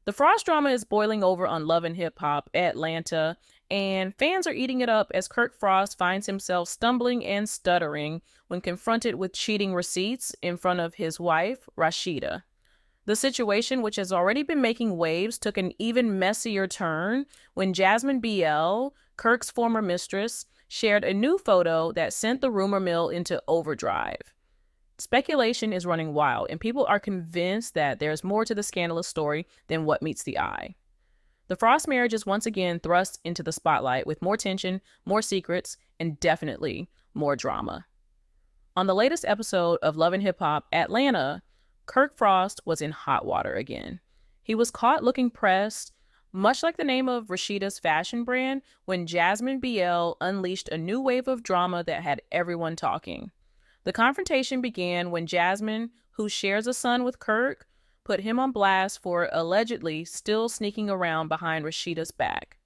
The Frost drama is boiling over on Love and Hip Hop Atlanta, and fans are eating it up as Kirk Frost finds himself stumbling and stuttering when confronted with cheating receipts in front of his wife, Rashida. The situation, which has already been making waves, took an even messier turn when Jasmine BL, Kirk's former mistress, shared a new photo that sent the rumor mill into overdrive. Speculation is running wild, and people are convinced that there's more to the scandalous story than what meets the eye. The Frost marriage is once again thrust into the spotlight with more tension, more secrets, and definitely more drama. On the latest episode of Love and Hip Hop Atlanta, Kirk Frost was in hot water again. He was caught looking pressed, much like the name of Rashida's fashion brand, when Jasmine BL unleashed a new wave of drama that had everyone talking. The confrontation began when Jasmine, who shares a son with Kirk, put him on blast for allegedly still sneaking around behind Rashida's back.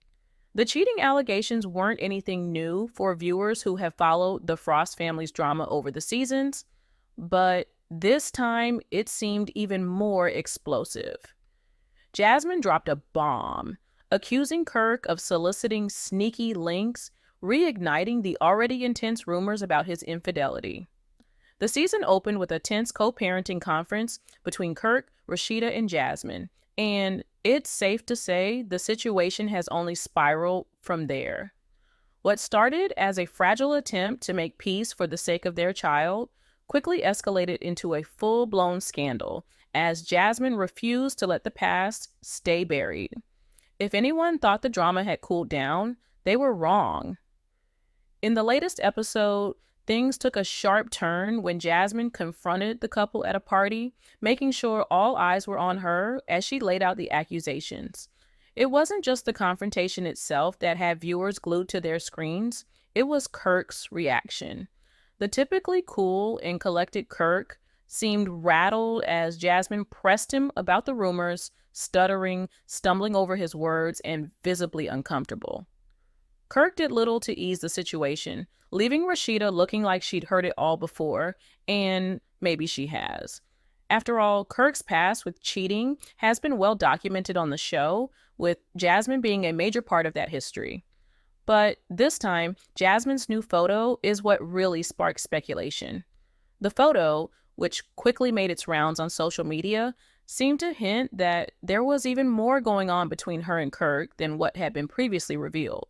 The cheating allegations weren't anything new for viewers who have followed the Frost family's drama over the seasons, but this time it seemed even more explosive. Jasmine dropped a bomb, accusing Kirk of soliciting sneaky links, reigniting the already intense rumors about his infidelity. The season opened with a tense co-parenting conference between Kirk, Rashida, and Jasmine, and it's safe to say the situation has only spiraled from there. What started as a fragile attempt to make peace for the sake of their child quickly escalated into a full-blown scandal as Jasmine refused to let the past stay buried. If anyone thought the drama had cooled down, they were wrong. In the latest episode, things took a sharp turn when Jasmine confronted the couple at a party, making sure all eyes were on her as she laid out the accusations. It wasn't just the confrontation itself that had viewers glued to their screens, it was Kirk's reaction. The typically cool and collected Kirk seemed rattled as Jasmine pressed him about the rumors, stuttering, stumbling over his words, and visibly uncomfortable. Kirk did little to ease the situation, leaving Rashida looking like she'd heard it all before, and maybe she has. After all, Kirk's past with cheating has been well documented on the show, with Jasmine being a major part of that history. But this time, Jasmine's new photo is what really sparked speculation. The photo, which quickly made its rounds on social media, seemed to hint that there was even more going on between her and Kirk than what had been previously revealed.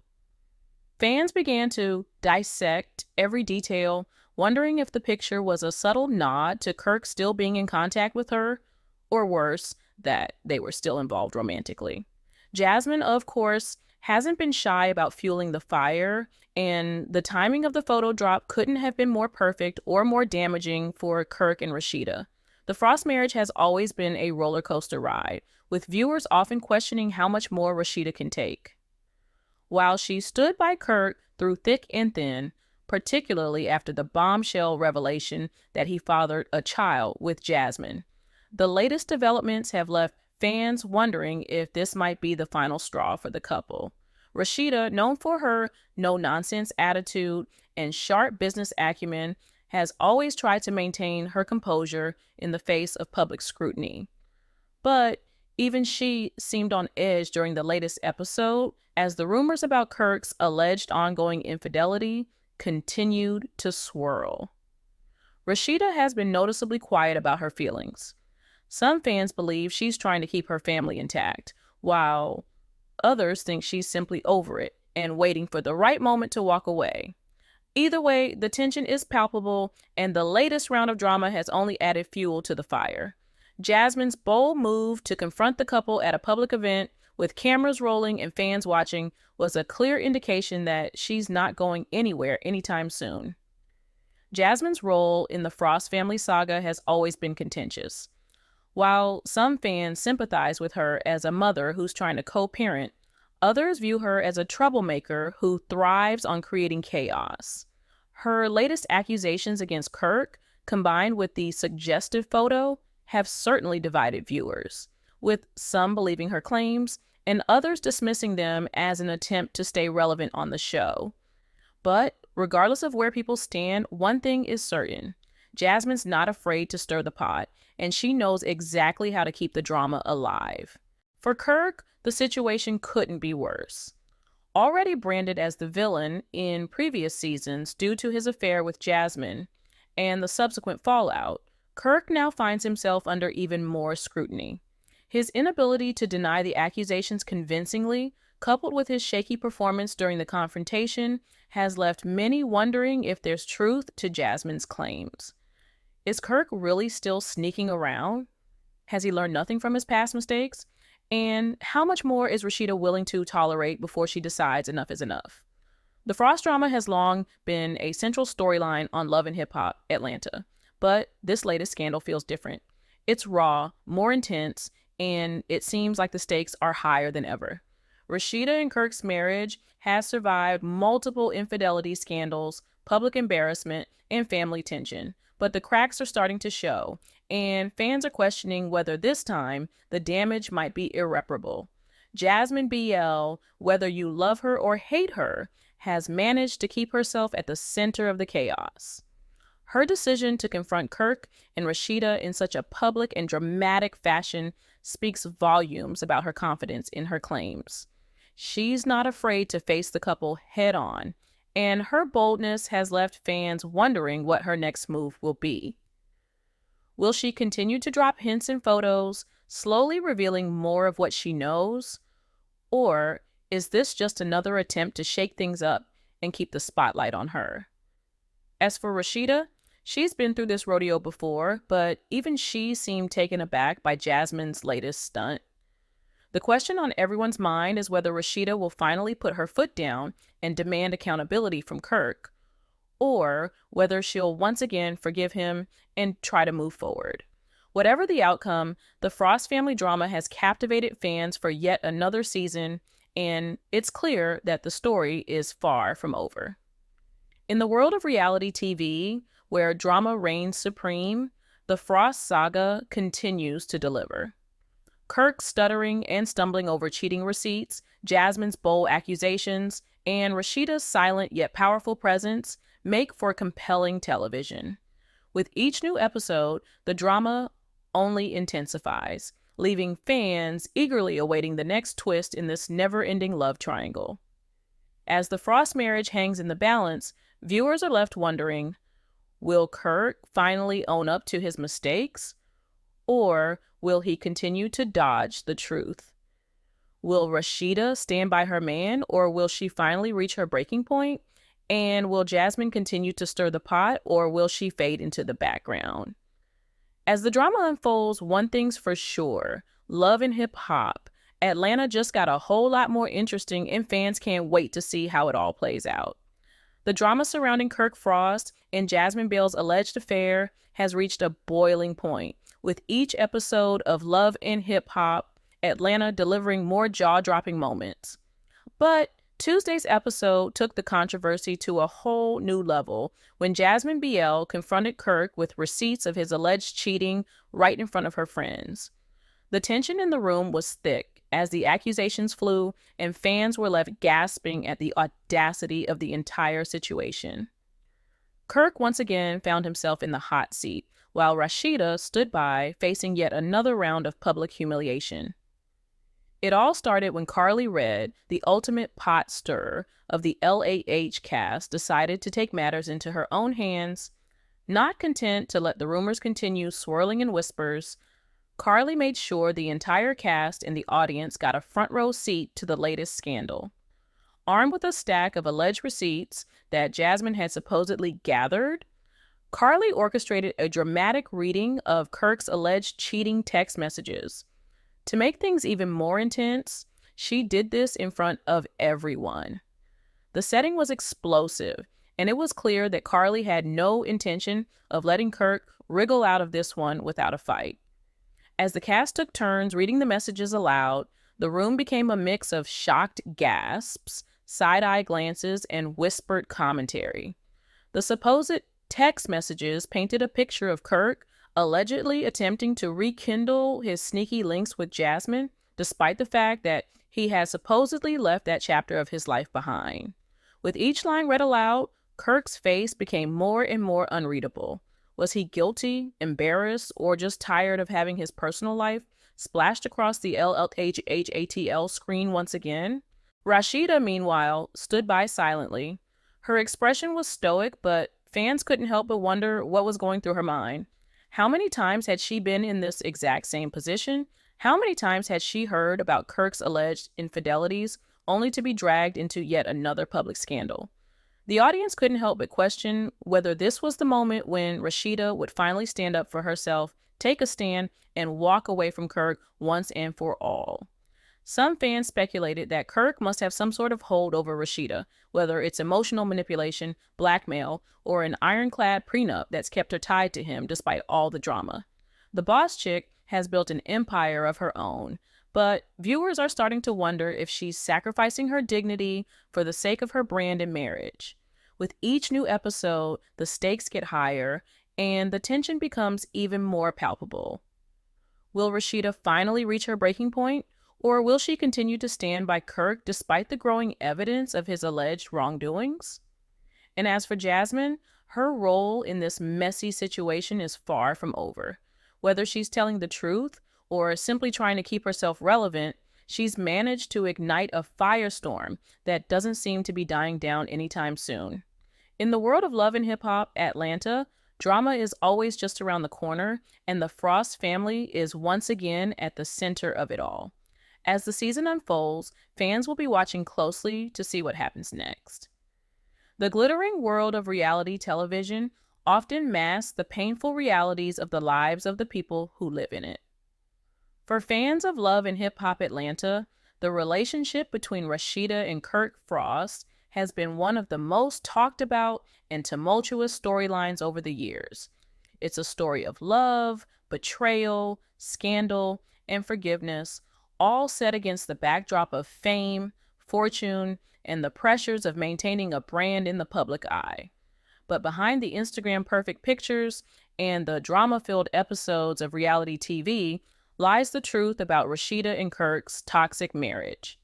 Fans began to dissect every detail, wondering if the picture was a subtle nod to Kirk still being in contact with her, or worse, that they were still involved romantically. Jasmine, of course, hasn't been shy about fueling the fire, and the timing of the photo drop couldn't have been more perfect or more damaging for Kirk and Rashida. The Frost marriage has always been a roller coaster ride, with viewers often questioning how much more Rashida can take. While she stood by Kirk through thick and thin, particularly after the bombshell revelation that he fathered a child with Jasmine, the latest developments have left fans wondering if this might be the final straw for the couple. Rashida, known for her no-nonsense attitude and sharp business acumen, has always tried to maintain her composure in the face of public scrutiny. But even she seemed on edge during the latest episode as the rumors about Kirk's alleged ongoing infidelity continued to swirl. Rashida has been noticeably quiet about her feelings. Some fans believe she's trying to keep her family intact, while others think she's simply over it and waiting for the right moment to walk away. Either way, the tension is palpable, and the latest round of drama has only added fuel to the fire. Jasmine's bold move to confront the couple at a public event, with cameras rolling and fans watching, was a clear indication that she's not going anywhere anytime soon. Jasmine's role in the Frost family saga has always been contentious. While some fans sympathize with her as a mother who's trying to co-parent, others view her as a troublemaker who thrives on creating chaos. Her latest accusations against Kirk, combined with the suggestive photo, have certainly divided viewers, with some believing her claims and others dismissing them as an attempt to stay relevant on the show. But regardless of where people stand, one thing is certain. Jasmine's not afraid to stir the pot, and she knows exactly how to keep the drama alive. For Kirk, the situation couldn't be worse. Already branded as the villain in previous seasons due to his affair with Jasmine and the subsequent fallout, Kirk now finds himself under even more scrutiny. His inability to deny the accusations convincingly, coupled with his shaky performance during the confrontation, has left many wondering if there's truth to Jasmine's claims. Is Kirk really still sneaking around? Has he learned nothing from his past mistakes? And how much more is Rashida willing to tolerate before she decides enough is enough? The Frost drama has long been a central storyline on Love and Hip Hop Atlanta, but this latest scandal feels different. It's raw, more intense, and it seems like the stakes are higher than ever. Rashida and Kirk's marriage has survived multiple infidelity scandals, public embarrassment, and family tension, but the cracks are starting to show, and fans are questioning whether this time the damage might be irreparable. Jasmine BL, whether you love her or hate her, has managed to keep herself at the center of the chaos. Her decision to confront Kirk and Rashida in such a public and dramatic fashion speaks volumes about her confidence in her claims. She's not afraid to face the couple head on, and her boldness has left fans wondering what her next move will be. Will she continue to drop hints and photos, slowly revealing more of what she knows? Or is this just another attempt to shake things up and keep the spotlight on her? As for Rashida, she's been through this rodeo before, but even she seemed taken aback by Jasmine's latest stunt. The question on everyone's mind is whether Rashida will finally put her foot down and demand accountability from Kirk, or whether she'll once again forgive him and try to move forward. Whatever the outcome, the Frost family drama has captivated fans for yet another season, and it's clear that the story is far from over. In the world of reality TV, where drama reigns supreme, the Frost saga continues to deliver. Kirk stuttering and stumbling over cheating receipts, Jasmine's bold accusations, and Rashida's silent yet powerful presence make for compelling television. With each new episode, the drama only intensifies, leaving fans eagerly awaiting the next twist in this never-ending love triangle. As the Frost marriage hangs in the balance, viewers are left wondering, will Kirk finally own up to his mistakes? Or will he continue to dodge the truth? Will Rashida stand by her man, or will she finally reach her breaking point? And will Jasmine continue to stir the pot, or will she fade into the background? As the drama unfolds, one thing's for sure: Love and Hip Hop Atlanta just got a whole lot more interesting, and fans can't wait to see how it all plays out. The drama surrounding Kirk Frost and Jasmine Bell's alleged affair has reached a boiling point, with each episode of Love and Hip Hop Atlanta delivering more jaw-dropping moments. But Tuesday's episode took the controversy to a whole new level when Jasmine BL confronted Kirk with receipts of his alleged cheating right in front of her friends. The tension in the room was thick as the accusations flew, and fans were left gasping at the audacity of the entire situation. Kirk once again found himself in the hot seat, while Rashida stood by, facing yet another round of public humiliation. It all started when Carly Red, the ultimate pot stirrer of the LAH cast, decided to take matters into her own hands. Not content to let the rumors continue swirling in whispers, Carly made sure the entire cast and the audience got a front row seat to the latest scandal. Armed with a stack of alleged receipts that Jasmine had supposedly gathered, Carly orchestrated a dramatic reading of Kirk's alleged cheating text messages. To make things even more intense, she did this in front of everyone. The setting was explosive, and it was clear that Carly had no intention of letting Kirk wriggle out of this one without a fight. As the cast took turns reading the messages aloud, the room became a mix of shocked gasps, side-eye glances, and whispered commentary. The supposed text messages painted a picture of Kirk allegedly attempting to rekindle his sneaky links with Jasmine, despite the fact that he had supposedly left that chapter of his life behind. With each line read aloud, Kirk's face became more and more unreadable. Was he guilty, embarrassed, or just tired of having his personal life splashed across the LHHATL screen once again. Rashida, meanwhile, stood by silently. Her expression was stoic, but fans couldn't help but wonder what was going through her mind. How many times had she been in this exact same position? How many times had she heard about Kirk's alleged infidelities, only to be dragged into yet another public scandal? The audience couldn't help but question whether this was the moment when Rashida would finally stand up for herself, take a stand, and walk away from Kirk once and for all. Some fans speculated that Kirk must have some sort of hold over Rashida, whether it's emotional manipulation, blackmail, or an ironclad prenup that's kept her tied to him despite all the drama. The boss chick has built an empire of her own, but viewers are starting to wonder if she's sacrificing her dignity for the sake of her brand and marriage. With each new episode, the stakes get higher and the tension becomes even more palpable. Will Rashida finally reach her breaking point, or will she continue to stand by Kirk despite the growing evidence of his alleged wrongdoings? And as for Jasmine, her role in this messy situation is far from over. Whether she's telling the truth or simply trying to keep herself relevant, she's managed to ignite a firestorm that doesn't seem to be dying down anytime soon. In the world of Love and Hip Hop Atlanta, drama is always just around the corner, and the Frost family is once again at the center of it all. As the season unfolds, fans will be watching closely to see what happens next. The glittering world of reality television often masks the painful realities of the lives of the people who live in it. For fans of Love and Hip Hop Atlanta, the relationship between Rashida and Kirk Frost has been one of the most talked about and tumultuous storylines over the years. It's a story of love, betrayal, scandal, and forgiveness, all set against the backdrop of fame, fortune, and the pressures of maintaining a brand in the public eye. But behind the Instagram perfect pictures and the drama-filled episodes of reality TV lies the truth about Rashida and Kirk's toxic marriage.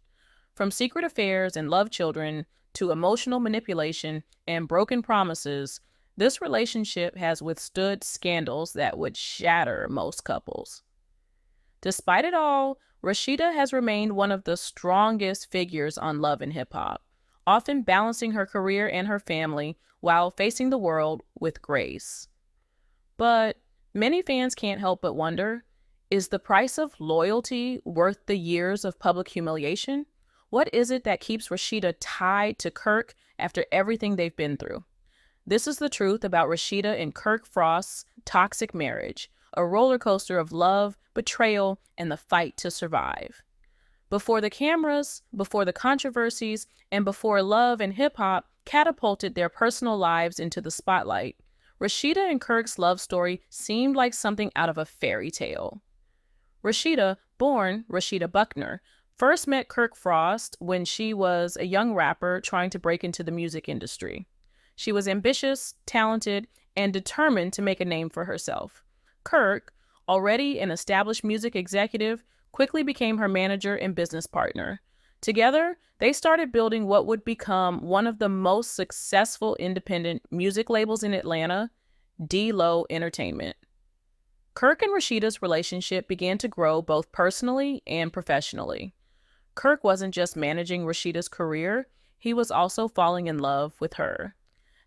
From secret affairs and love children to emotional manipulation and broken promises, this relationship has withstood scandals that would shatter most couples. Despite it all, Rashida has remained one of the strongest figures on Love and Hip Hop, often balancing her career and her family while facing the world with grace. But many fans can't help but wonder, is the price of loyalty worth the years of public humiliation? What is it that keeps Rashida tied to Kirk after everything they've been through? This is the truth about Rashida and Kirk Frost's toxic marriage, a roller coaster of love, betrayal, and the fight to survive. Before the cameras, before the controversies, and before Love and Hip Hop catapulted their personal lives into the spotlight, Rashida and Kirk's love story seemed like something out of a fairy tale. Rashida, born Rashida Buckner, first met Kirk Frost when she was a young rapper trying to break into the music industry. She was ambitious, talented, and determined to make a name for herself. Kirk, already an established music executive, quickly became her manager and business partner. Together, they started building what would become one of the most successful independent music labels in Atlanta, D-Lo Entertainment. Kirk and Rashida's relationship began to grow both personally and professionally. Kirk wasn't just managing Rashida's career, he was also falling in love with her.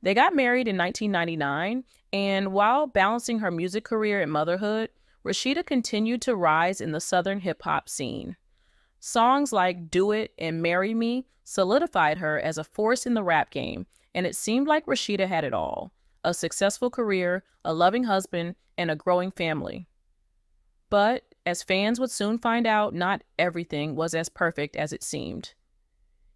They got married in 1999, and while balancing her music career and motherhood, Rashida continued to rise in the Southern hip-hop scene. Songs like Do It and Marry Me solidified her as a force in the rap game, and it seemed like Rashida had it all: a successful career, a loving husband, and a growing family. But, as fans would soon find out, not everything was as perfect as it seemed.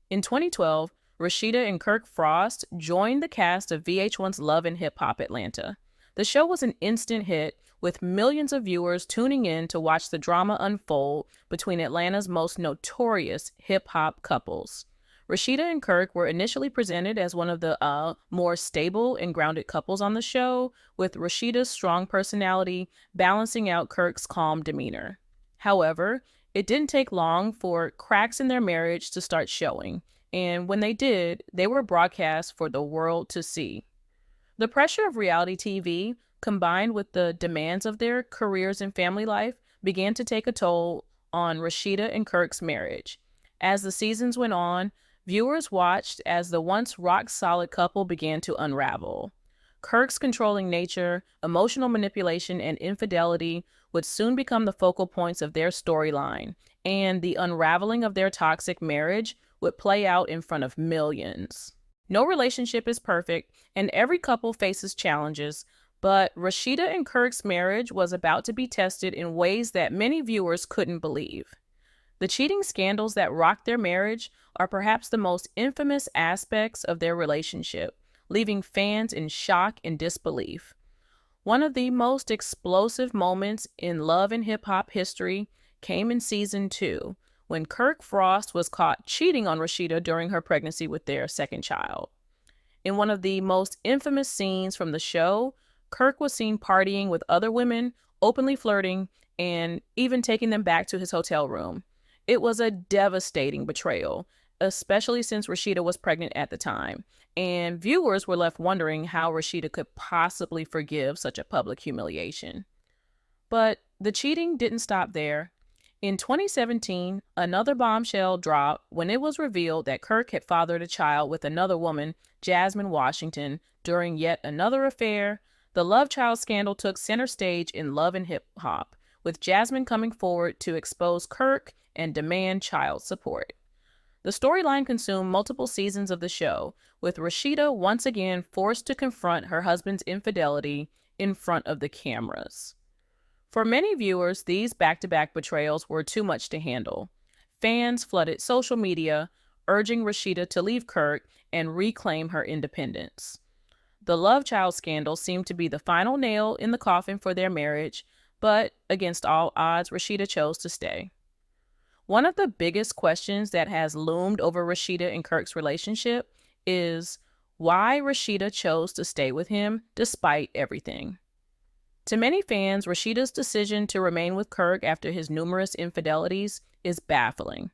In 2012, Rashida and Kirk Frost joined the cast of VH1's Love and Hip Hop Atlanta. The show was an instant hit, with millions of viewers tuning in to watch the drama unfold between Atlanta's most notorious hip-hop couples. Rashida and Kirk were initially presented as one of the more stable and grounded couples on the show, with Rashida's strong personality balancing out Kirk's calm demeanor. However, it didn't take long for cracks in their marriage to start showing, and when they did, they were broadcast for the world to see. The pressure of reality TV, combined with the demands of their careers and family life, began to take a toll on Rashida and Kirk's marriage. As the seasons went on, viewers watched as the once rock solid couple began to unravel. Kirk's controlling nature, emotional manipulation, and infidelity would soon become the focal points of their storyline, and the unraveling of their toxic marriage would play out in front of millions. No relationship is perfect, and every couple faces challenges, but Rashida and Kirk's marriage was about to be tested in ways that many viewers couldn't believe. The cheating scandals that rocked their marriage are perhaps the most infamous aspects of their relationship, leaving fans in shock and disbelief. One of the most explosive moments in love and hip hop history came in season 2, when Kirk Frost was caught cheating on Rashida during her pregnancy with their second child. In one of the most infamous scenes from the show, Kirk was seen partying with other women, openly flirting, and even taking them back to his hotel room. It was a devastating betrayal, especially since Rashida was pregnant at the time, and viewers were left wondering how Rashida could possibly forgive such a public humiliation. But the cheating didn't stop there. In 2017, another bombshell dropped when it was revealed that Kirk had fathered a child with another woman, Jasmine Washington, during yet another affair. The love child scandal took center stage in Love and Hip Hop, with Jasmine coming forward to expose Kirk and demand child support. The storyline consumed multiple seasons of the show, with Rashida once again forced to confront her husband's infidelity in front of the cameras. For many viewers, these back-to-back betrayals were too much to handle. Fans flooded social media, urging Rashida to leave Kirk and reclaim her independence. The love child scandal seemed to be the final nail in the coffin for their marriage, but against all odds, Rashida chose to stay. One of the biggest questions that has loomed over Rashida and Kirk's relationship is why Rashida chose to stay with him despite everything. To many fans, Rashida's decision to remain with Kirk after his numerous infidelities is baffling.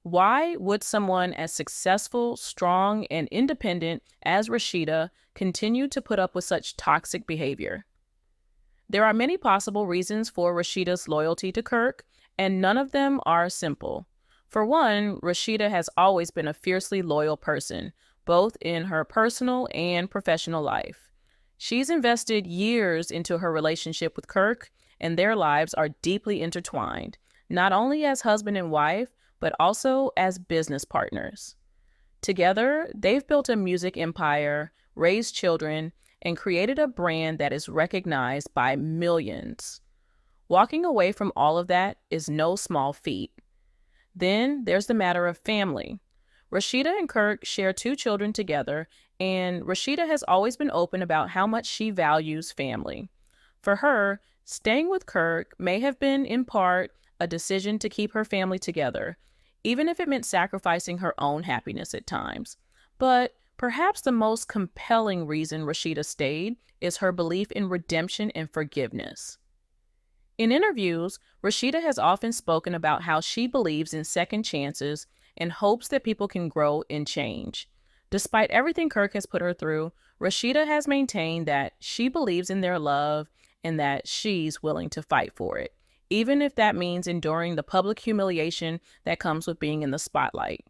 Why would someone as successful, strong, and independent as Rashida continue to put up with such toxic behavior? There are many possible reasons for Rashida's loyalty to Kirk, and none of them are simple. For one, Rashida has always been a fiercely loyal person, both in her personal and professional life. She's invested years into her relationship with Kirk, and their lives are deeply intertwined, not only as husband and wife, but also as business partners. Together, they've built a music empire, raised children, and created a brand that is recognized by millions. Walking away from all of that is no small feat. Then there's the matter of family. Rashida and Kirk share 2 children together, and Rashida has always been open about how much she values family. For her, staying with Kirk may have been, in part, a decision to keep her family together, even if it meant sacrificing her own happiness at times. But perhaps the most compelling reason Rashida stayed is her belief in redemption and forgiveness. In interviews, Rashida has often spoken about how she believes in second chances and hopes that people can grow and change. Despite everything Kirk has put her through, Rashida has maintained that she believes in their love and that she's willing to fight for it, even if that means enduring the public humiliation that comes with being in the spotlight.